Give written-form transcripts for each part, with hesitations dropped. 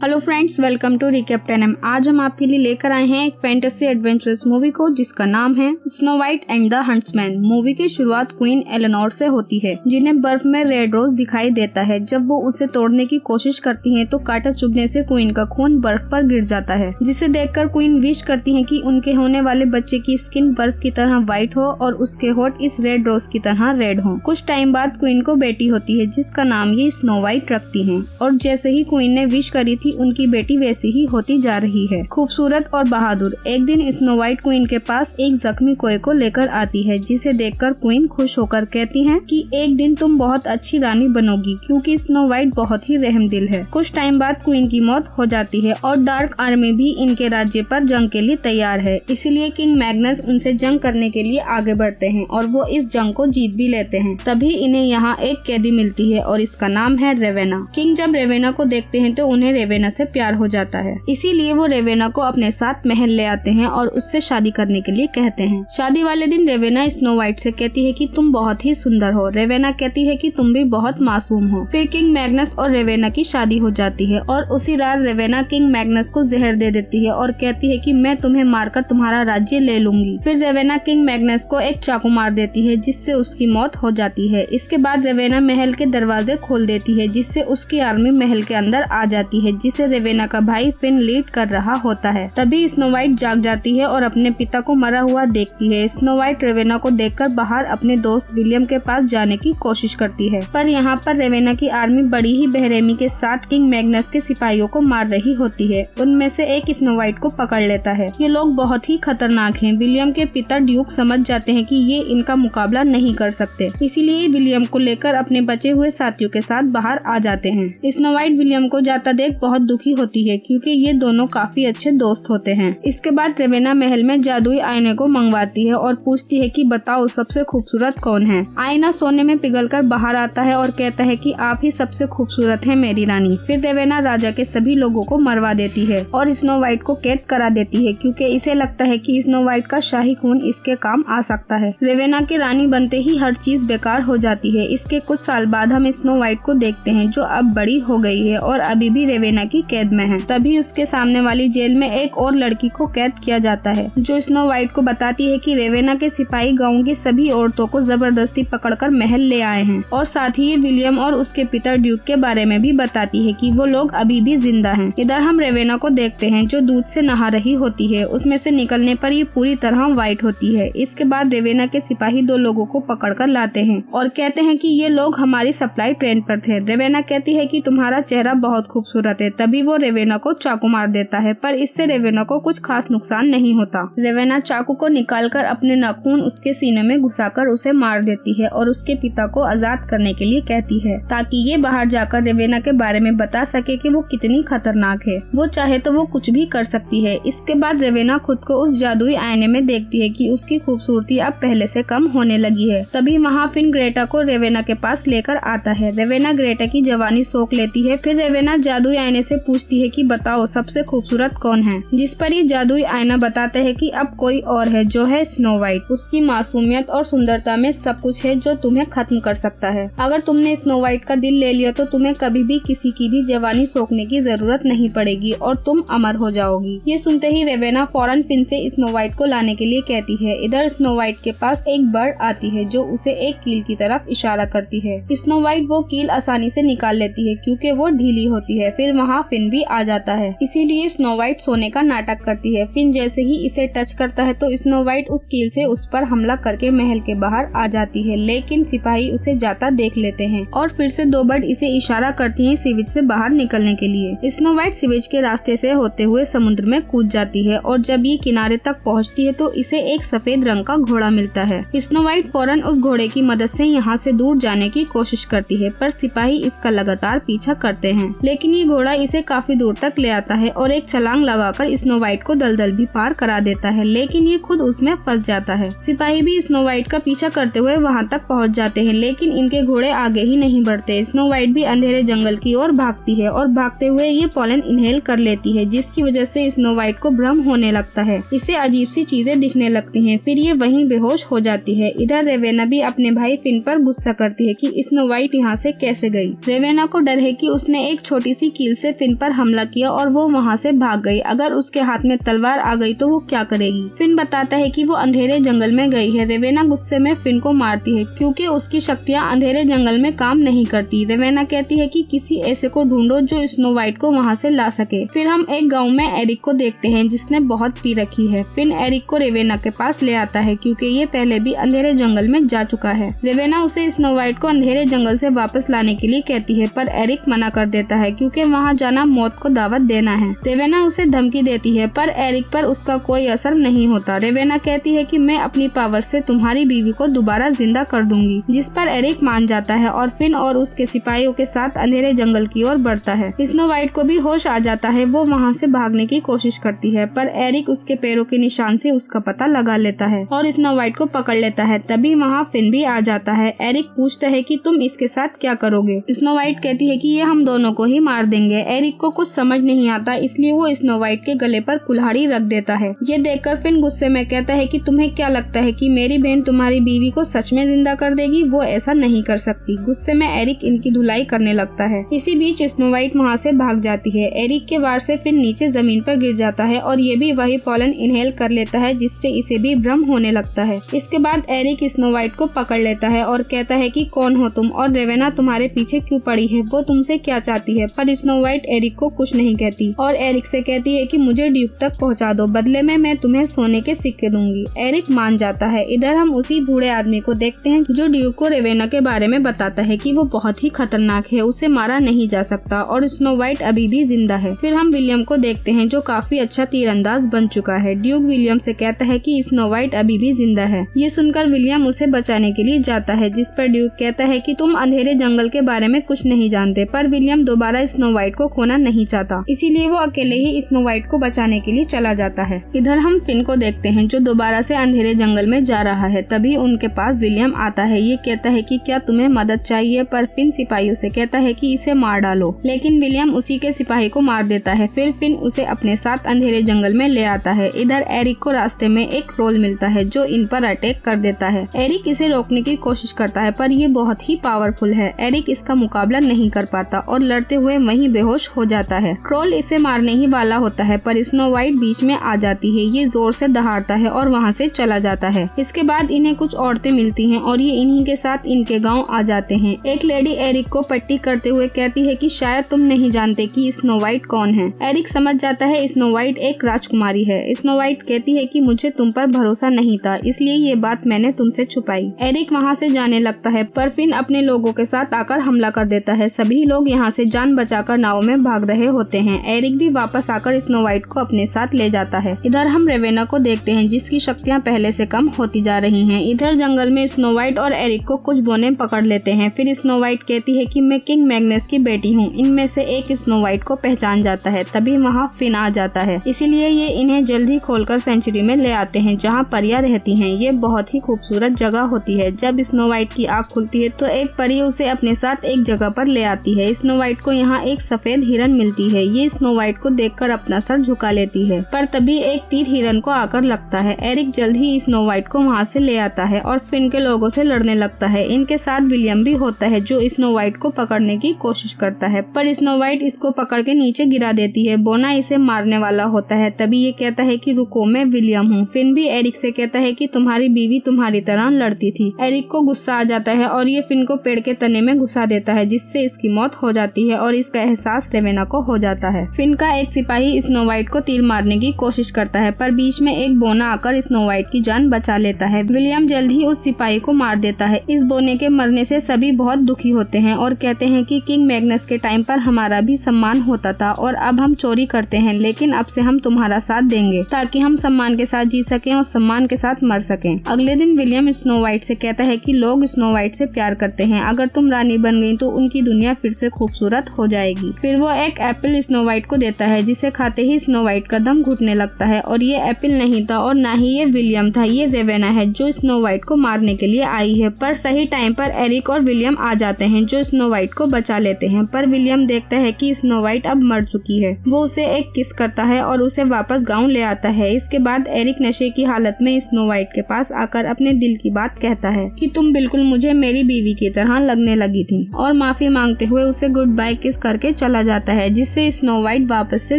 Hello friends, welcome to recap 10M। आज हम आपके लिए लेकर आए हैं एक फैंटेसी एडवेंचरस मूवी को जिसका नाम है snow white and the huntsman. Movie की शुरुआत क्वीन एलेनोर से होती है जिन्हें बर्फ में रेड रोज दिखाई देता है। जब वो उसे तोड़ने की कोशिश करती हैं तो कांटा चुभने से क्वीन का खून बर्फ पर गिर जाता है, जिसे देखकर क्वीन विश करती है कि उनके होने वाले बच्चे की स्किन बर्फ की तरह व्हाइट हो और उसके होठ इस रेड रोज की तरह रेड हो। कुछ टाइम बाद क्वीन को बेटी होती है जिसका नाम ये स्नो वाइट रखती है और जैसे ही क्वीन ने विश करी थी उनकी बेटी वैसी ही होती जा रही है, खूबसूरत और बहादुर। एक दिन स्नो वाइट क्वीन के पास एक जख्मी कोए को लेकर आती है जिसे देखकर क्वीन खुश होकर कहती है कि एक दिन तुम बहुत अच्छी रानी बनोगी क्योंकि स्नो वाइट बहुत ही रहमदिल है। कुछ टाइम बाद क्वीन की मौत हो जाती है और डार्क आर्मी भी इनके राज्य पर जंग के लिए तैयार है, इसलिए किंग मैग्नस उनसे जंग करने के लिए आगे बढ़ते हैं और वो इस जंग को जीत भी लेते हैं। तभी इन्हें यहाँ एक कैदी मिलती है और इसका नाम है रेवेना। किंग जब रेवेना को देखते हैं तो उन्हें रेवेना से प्यार हो जाता है, इसीलिए वो रेवेना को अपने साथ महल ले आते हैं और उससे शादी करने के लिए कहते हैं। शादी वाले दिन रेवेना स्नो वाइट से कहती है कि तुम बहुत ही सुंदर हो। रेवेना कहती है कि तुम भी बहुत मासूम हो। फिर किंग मैग्नस और रेवेना की शादी हो जाती है और उसी रात रेवेना किंग मैग्नस को जहर दे देती है और कहती है कि मैं तुम्हें मारकर तुम्हारा राज्य ले लूंगी। फिर रेवेना किंग मैग्नस को एक चाकू मार देती है जिससे उसकी मौत हो जाती है। इसके बाद रेवेना महल के दरवाजे खोल देती है जिससे उसकी आर्मी महल के अंदर आ जाती है, जिसे रेवेना का भाई फिन लीड कर रहा होता है। तभी स्नो वाइट जाग जाती है और अपने पिता को मरा हुआ देखती है। स्नो वाइट रेवेना को देखकर बाहर अपने दोस्त विलियम के पास जाने की कोशिश करती है, पर यहाँ पर रेवेना की आर्मी बड़ी ही बेरहमी के साथ किंग मैग्नस के सिपाहियों को मार रही होती है। उनमें से एक स्नो वाइट को पकड़ लेता है। ये लोग बहुत ही खतरनाक हैं। विलियम के पिता ड्यूक समझ जाते हैं कि ये इनका मुकाबला नहीं कर सकते, इसीलिए विलियम को लेकर अपने बचे हुए साथियों के साथ बाहर आ जाते हैं। स्नो वाइट विलियम को जाता देख बहुत दुखी होती है क्योंकि ये दोनों काफी अच्छे दोस्त होते हैं। इसके बाद रेवेना महल में जादुई आईने को मंगवाती है और पूछती है कि बताओ सबसे खूबसूरत कौन है। आईना सोने में पिघलकर बाहर आता है और कहता है कि आप ही सबसे खूबसूरत है मेरी रानी। फिर रेवेना राजा के सभी लोगों को मरवा देती है और स्नो वाइट को कैद करा देती है क्योंकि इसे लगता है कि स्नो वाइट का शाही खून इसके काम आ सकता है। रेवेना की रानी बनते ही हर चीज बेकार हो जाती है। इसके कुछ साल बाद हम स्नो वाइट को देखते हैं जो अब बड़ी हो गई है और अभी भी रेवेना की कैद में है। तभी उसके सामने वाली जेल में एक और लड़की को कैद किया जाता है जो स्नो वाइट को बताती है कि रेवेना के सिपाही गांव की सभी औरतों को जबरदस्ती पकड़कर महल ले आए हैं और साथ ही ये विलियम और उसके पिता ड्यूक के बारे में भी बताती है कि वो लोग अभी भी जिंदा हैं। इधर हम रेवेना को देखते हैं जो दूध से नहा रही होती है। उसमें से निकलने पर ये पूरी तरह व्हाइट होती है। इसके बाद रेवेना के सिपाही दो लोगों को पकड़कर लाते हैं और कहते हैं कि ये लोग हमारी सप्लाई ट्रेन पर थे। रेवेना कहती है कि तुम्हारा चेहरा बहुत खूबसूरत है। तभी वो रेवेना को चाकू मार देता है, पर इससे रेवेना को कुछ खास नुकसान नहीं होता। रेवेना चाकू को निकालकर अपने नाखून उसके सीने में घुसाकर उसे मार देती है और उसके पिता को आजाद करने के लिए कहती है ताकि ये बाहर जाकर रेवेना के बारे में बता सके कि वो कितनी खतरनाक है। वो चाहे तो वो कुछ भी कर सकती है। इसके बाद रेवेना खुद को उस जादुई आईने में देखती है कि उसकी खूबसूरती अब पहले से कम होने लगी है। तभी वहाँ फिन ग्रेटा को रेवेना के पास लेकर आता है। रेवेना ग्रेटा की जवानी सोख लेती है। फिर रेवेना जादुई आईने से पूछती है कि बताओ सबसे खूबसूरत कौन है, जिस पर ये जादुई आईना बताता है कि अब कोई और है जो है स्नो वाइट। उसकी मासूमियत और सुंदरता में सब कुछ है जो तुम्हें खत्म कर सकता है। अगर तुमने स्नो वाइट का दिल ले लिया तो तुम्हें कभी भी किसी की भी जवानी सोखने की जरूरत नहीं पड़ेगी और तुम अमर हो जाओगी। ये सुनते ही रेवेना फौरन फिन से स्नो वाइट को लाने के लिए कहती है। इधर स्नो वाइट के पास एक बर्ड आती है जो उसे एक कील की तरफ इशारा करती है। स्नो वाइट वो कील आसानी से निकाल लेती है क्योंकि वो ढीली होती है। फिर वहाँ फिन भी आ जाता है, इसीलिए स्नो वाइट सोने का नाटक करती है। फिन जैसे ही इसे टच करता है तो स्नो वाइट उस कील से उस पर हमला करके महल के बाहर आ जाती है, लेकिन सिपाही उसे जाता देख लेते हैं और फिर से दो बर्ड इसे इशारा करती हैं सीवेज से बाहर निकलने के लिए। स्नो वाइट सीवेज के रास्ते से होते हुए समुद्र में कूद जाती है और जब ये किनारे तक पहुँचती है तो इसे एक सफेद रंग का घोड़ा मिलता है। स्नो वाइट फौरन उस घोड़े की मदद से यहाँ से दूर जाने की कोशिश करती है, पर सिपाही इसका लगातार पीछा करते हैं, लेकिन ये घोड़ा इसे काफी दूर तक ले आता है और एक छलांग लगाकर स्नो वाइट को दलदल भी पार करा देता है, लेकिन ये खुद उसमें फंस जाता है। सिपाही भी स्नो वाइट का पीछा करते हुए वहाँ तक पहुँच जाते हैं, लेकिन इनके घोड़े आगे ही नहीं बढ़ते। स्नो वाइट भी अंधेरे जंगल की ओर भागती है और भागते हुए ये पॉलन इनहेल कर लेती है, जिसकी वजह से स्नो वाइट को भ्रम होने लगता है। इसे अजीब सी चीजें दिखने लगती हैं। फिर ये वहीं बेहोश हो जाती है। इधर रेवेना भी अपने भाई फिन पर गुस्सा करती है कि स्नो वाइट यहाँ से कैसे गई। रेवेना को डर है कि उसने एक छोटी सी कील से फिन पर हमला किया और वो वहाँ से भाग गई। अगर उसके हाथ में तलवार आ गई तो वो क्या करेगी? फिन बताता है कि वो अंधेरे जंगल में गई है। रेवेना गुस्से में फिन को मारती है क्योंकि उसकी शक्तियाँ अंधेरे जंगल में काम नहीं करती। रेवेना कहती है कि किसी ऐसे को ढूंढो जो स्नो वाइट को वहाँ से ला सके। फिर हम एक गाँव में एरिक को देखते हैं जिसने बहुत पी रखी है। फिन एरिक को रेवेना के पास ले आता है क्योंकि ये पहले भी अंधेरे जंगल में जा चुका है। रेवेना उसे स्नो वाइट को अंधेरे जंगल से वापस लाने के लिए कहती है पर एरिक मना कर देता है क्योंकि वहाँ जाना मौत को दावत देना है। रेवेना उसे धमकी देती है पर एरिक पर उसका कोई असर नहीं होता। रेवेना कहती है कि मैं अपनी पावर से तुम्हारी बीवी को दोबारा जिंदा कर दूंगी, जिस पर एरिक मान जाता है और फिन और उसके सिपाहियों के साथ अंधेरे जंगल की ओर बढ़ता है। स्नो वाइट को भी होश आ जाता है। वो वहाँ से भागने की कोशिश करती है पर एरिक उसके पैरों के निशान से उसका पता लगा लेता है और स्नो वाइट को पकड़ लेता है। तभी वहाँ फिन भी आ जाता है। एरिक पूछता है कि तुम इसके साथ क्या करोगे? स्नो वाइट कहती है कि ये हम दोनों को ही मार देंगे। एरिक को कुछ समझ नहीं आता इसलिए वो स्नो वाइट के गले पर कुल्हाड़ी रख देता है। ये देखकर फिन गुस्से में कहता है कि तुम्हें क्या लगता है कि मेरी बहन तुम्हारी बीवी को सच में जिंदा कर देगी? वो ऐसा नहीं कर सकती। गुस्से में एरिक इनकी धुलाई करने लगता है। इसी बीच स्नो वाइट वहाँ से भाग जाती है। एरिक के वार से फिन नीचे जमीन पर गिर जाता है और ये भी वही पॉलन इनहेल कर लेता है जिससे इसे भी भ्रम होने लगता है। इसके बाद एरिक स्नो वाइट को पकड़ लेता है और कहता है कि कौन हो तुम और रेवेना तुम्हारे पीछे क्यों पड़ी है? वो तुमसे क्या चाहती है? पर स्नो वाइट एरिक को कुछ नहीं कहती और एरिक से कहती है कि मुझे ड्यूक तक पहुंचा दो, बदले में मैं तुम्हें सोने के सिक्के दूंगी। एरिक मान जाता है। इधर हम उसी बूढ़े आदमी को देखते हैं जो ड्यूक को रेवेना के बारे में बताता है कि वो बहुत ही खतरनाक है, उसे मारा नहीं जा सकता और स्नो वाइट अभी भी जिंदा है। फिर हम विलियम को देखते हैं जो काफी अच्छा तीरंदाज बन चुका है। ड्यूक विलियम से कहता है कि स्नो वाइट अभी भी जिंदा है। ये सुनकर विलियम उसे बचाने के लिए जाता है, जिस पर ड्यूक कहता है कि तुम अंधेरे जंगल के बारे में कुछ नहीं जानते। पर विलियम दोबारा स्नो वाइट को खोना नहीं चाहता, इसीलिए वो अकेले ही स्नो वाइट को बचाने के लिए चला जाता है। इधर हम फिन को देखते हैं जो दोबारा से अंधेरे जंगल में जा रहा है। तभी उनके पास विलियम आता है। ये कहता है कि क्या तुम्हें मदद चाहिए? पर फिन सिपाहियों से कहता है कि इसे मार डालो, लेकिन विलियम उसी के सिपाही को मार देता है। फिर फिन उसे अपने साथ अंधेरे जंगल में ले आता है। इधर एरिक को रास्ते में एक ट्रोल मिलता है जो इन पर अटैक कर देता है। एरिक इसे रोकने की कोशिश करता है पर ये बहुत ही पावरफुल है। एरिक इसका मुकाबला नहीं कर पाता और लड़ते हुए वहीं बेहोश हो जाता है। ट्रोल इसे मारने ही वाला होता है पर स्नो वाइट बीच में आ जाती है। ये जोर से दहाड़ता है और वहाँ से चला जाता है। इसके बाद इन्हें कुछ औरतें मिलती हैं और ये इन्हीं के साथ इनके गांव आ जाते हैं। एक लेडी एरिक को पट्टी करते हुए कहती है कि शायद तुम नहीं जानते कि स्नो वाइट कौन है। एरिक समझ जाता है स्नो वाइट एक राजकुमारी है। स्नो वाइट कहती है कि मुझे तुम पर भरोसा नहीं था, इसलिए ये बात मैंने तुमसे छुपाई। एरिक वहाँ से जाने लगता है पर फिन अपने लोगों के साथ आकर हमला कर देता है। सभी लोग यहाँ से जान बचाकर नाव में भाग रहे होते हैं। एरिक भी वापस आकर स्नो वाइट को अपने साथ ले जाता है। इधर हम रेवेना को देखते हैं जिसकी शक्तियाँ पहले से कम होती जा रही हैं। इधर जंगल में स्नो वाइट और एरिक को कुछ बोने पकड़ लेते हैं। फिर स्नो वाइट कहती है कि मैं किंग मैग्नस की बेटी हूँ। इनमें से एक स्नो वाइट को पहचान जाता है। तभी वहाँ फिन आ जाता है, इसीलिए ये इन्हें जल्दी खोलकर सेंचुरी में ले आते हैं जहाँ परियां रहती हैं। ये बहुत ही खूबसूरत जगह होती है। जब स्नो वाइट की आँख खुलती है तो एक परी उसे अपने साथ एक जगह पर ले आती है। स्नो वाइट को यहाँ एक सफेद हिरन मिलती है। ये स्नो वाइट को देखकर अपना सर झुका लेती है पर तभी एक तीर हिरन को आकर लगता है। एरिक जल्द ही स्नो वाइट को वहाँ से ले आता है और फिन के लोगों से लड़ने लगता है। इनके साथ विलियम भी होता है जो स्नो वाइट को पकड़ने की कोशिश करता है पर स्नो वाइट इसको पकड़ के नीचे गिरा देती है। बोना इसे मारने वाला होता है। तभी ये कहता है कि रुको, मैं विलियम हूँ। फिन भी एरिक से कहता है कि तुम्हारी बीवी तुम्हारी तरह लड़ती थी। एरिक को गुस्सा आ जाता है और ये फिन को पेड़ के तने में घुसा देता है जिससे इसकी मौत हो जाती है और इसका एहसास रेवेना को हो जाता है। फिन का एक सिपाही स्नो वाइट को तीर मारने की कोशिश करता है पर बीच में एक बोना आकर स्नो वाइट की जान बचा लेता है। विलियम जल्द ही उस सिपाही को मार देता है। इस बोने के मरने से सभी बहुत दुखी होते हैं और कहते हैं कि किंग मैग्नस के टाइम पर हमारा भी सम्मान होता था और अब हम चोरी करते हैं, लेकिन अब से हम तुम्हारा साथ देंगे ताकि हम सम्मान के साथ जी सकें और सम्मान के साथ मर सकें। अगले दिन विलियम स्नो वाइट से कहता है कि लोग स्नो वाइट से प्यार करते हैं। अगर तुम रानी बन गई तो उनकी दुनिया फिर से खूबसूरत हो जाएगी। फिर वो एक एप्पल स्नो वाइट को देता है जिसे खाते ही स्नो वाइट का दम घुटने लगता है और ये एप्पल नहीं था और न ही ये विलियम था। ये रेवेना है जो स्नो वाइट को मारने के लिए आई है। पर सही टाइम पर एरिक और विलियम आ जाते हैं जो स्नो वाइट को बचा लेते हैं। पर विलियम देखता है कि स्नो वाइट अब मर चुकी है। वो उसे एक किस करता है और उसे वापस गाँव ले आता है। इसके बाद एरिक नशे की हालत में स्नो वाइट के पास आकर अपने दिल की बात कहता है कि तुम बिल्कुल मुझे मेरी बीवी की तरह लगने लगी थी और माफी मांगते हुए उसे गुड बाय किस करके चला चला जाता है, जिससे स्नो वाइट वापस से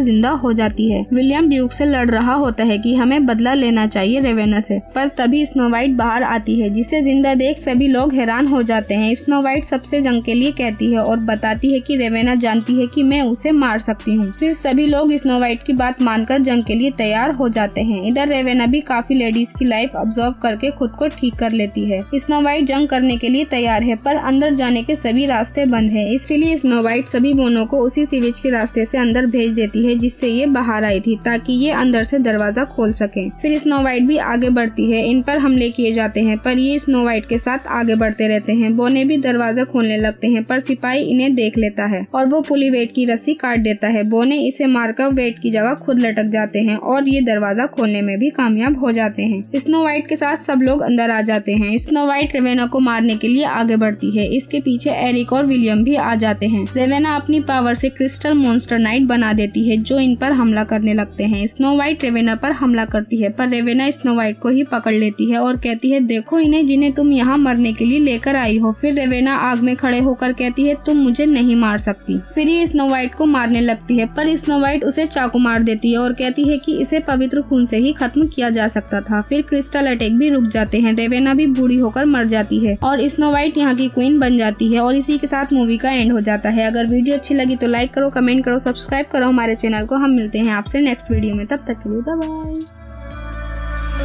जिंदा हो जाती है। विलियम ड्यूक से लड़ रहा होता है कि हमें बदला लेना चाहिए रेवेना से, पर तभी स्नो वाइट बाहर आती है, जिसे जिंदा देख सभी लोग हैरान हो जाते हैं। स्नो वाइट सबसे जंग के लिए कहती है और बताती है कि रेवेना जानती है कि मैं उसे मार सकती हूँ। फिर सभी लोग स्नो वाइट की बात मानकर जंग के लिए तैयार हो जाते हैं। इधर रेवेना भी काफी लेडीज की लाइफ ऑब्जर्व करके खुद को ठीक कर लेती है। स्नो वाइट जंग करने के लिए तैयार है, पर अंदर जाने के सभी रास्ते बंद है, इसलिए स्नो वाइट सभी बोनों को उसी सीवेज के रास्ते से अंदर भेज देती है जिससे ये बाहर आई थी, ताकि ये अंदर से दरवाजा खोल सके। फिर स्नो वाइट भी आगे बढ़ती है। इन पर हमले किए जाते हैं, पर ये स्नो वाइट के साथ आगे बढ़ते रहते हैं। बोने भी दरवाजा खोलने लगते हैं, पर सिपाही इन्हें देख लेता है और वो पुली वेट की रस्सी काट देता है। बोने इसे मारकर वेट की जगह खुद लटक जाते हैं और ये दरवाजा खोलने में भी कामयाब हो जाते हैं। स्नो वाइट के साथ सब लोग अंदर आ जाते हैं। स्नो वाइट रेवेना को मारने के लिए आगे बढ़ती है। इसके पीछे एरिक और विलियम भी आ जाते हैं। रेवेना अपनी पावर से क्रिस्टल मॉन्स्टर नाइट बना देती है, जो इन पर हमला करने लगते हैं। स्नो वाइट रेवेना पर हमला करती है, पर रेवेना स्नो वाइट को ही पकड़ लेती है और कहती है, देखो इन्हें जिन्हें तुम यहाँ मरने के लिए लेकर आई हो। फिर रेवेना आग में खड़े होकर कहती है, तुम मुझे नहीं मार सकती। फिर ये स्नो वाइट को मारने लगती है, पर स्नो वाइट उसे चाकू मार देती है और कहती है कि इसे पवित्र खून से ही खत्म किया जा सकता था। फिर क्रिस्टल अटैक भी रुक जाते हैं। रेवेना भी बूढ़ी होकर मर जाती है और स्नो वाइट यहाँ की क्वीन बन जाती है और इसी के साथ मूवी का एंड हो जाता है। अगर वीडियो अच्छी लगी तो लाइक करो, कमेंट करो, सब्सक्राइब करो हमारे चैनल को। हम मिलते हैं आपसे नेक्स्ट वीडियो में, तब तक के लिए बाय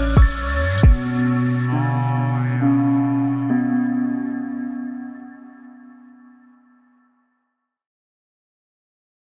बाय।